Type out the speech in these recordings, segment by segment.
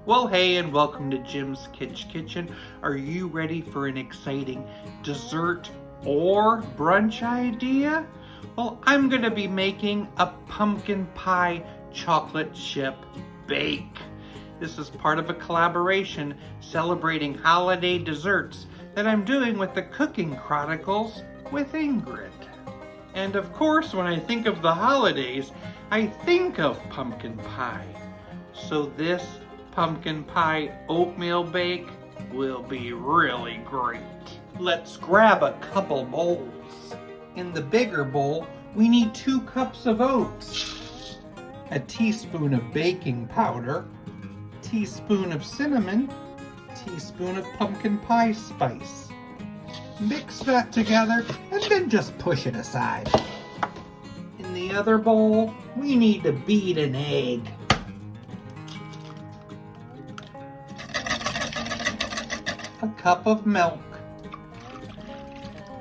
Well, hey, and welcome to Jim's Kitchen. Are you ready for an exciting dessert or brunch idea? Well, I'm going to be making a pumpkin pie chocolate chip bake. This is part of a collaboration celebrating holiday desserts that I'm doing with the Cooking Chronicles with Ingrid. And of course, when I think of the holidays, I think of pumpkin pie. So this pumpkin pie oatmeal bake will be really great. Let's grab a couple bowls. In the bigger bowl, we need 2 cups of oats, a teaspoon of baking powder, teaspoon of cinnamon, teaspoon of pumpkin pie spice. Mix that together and then just push it aside. In the other bowl, we need to beat an egg. A cup of milk,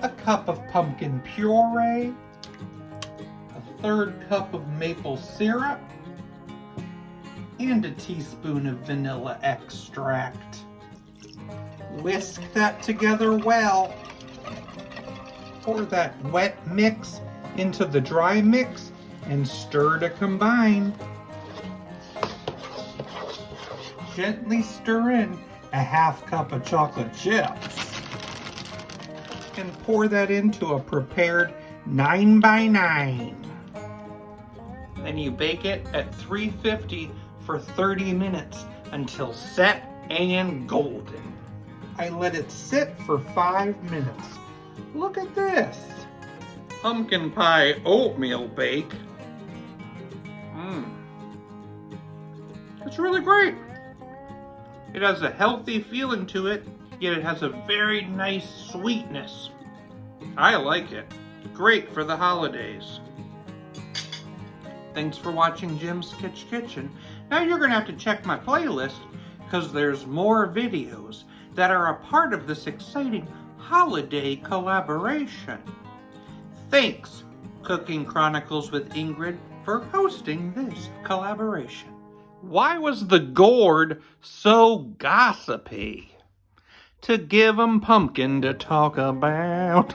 a cup of pumpkin puree, a 1/3 cup of maple syrup, and a teaspoon of vanilla extract. Whisk that together well. Pour that wet mix into the dry mix and stir to combine. Gently stir in a 1/2 cup of chocolate chips and pour that into a prepared 9x9. Then you bake it at 350 for 30 minutes until set and golden. I let it sit for 5 minutes. Look at this. Pumpkin pie oatmeal bake. It's really great. It has a healthy feeling to it, yet it has a very nice sweetness. I like it. Great for the holidays. Thanks for watching Jim's Kitchen. Now you're going to have to check my playlist because there's more videos that are a part of this exciting holiday collaboration. Thanks, Cooking Chronicles with Ingrid, for hosting this collaboration. Why was the gourd so gossipy? To give 'em pumpkin to talk about.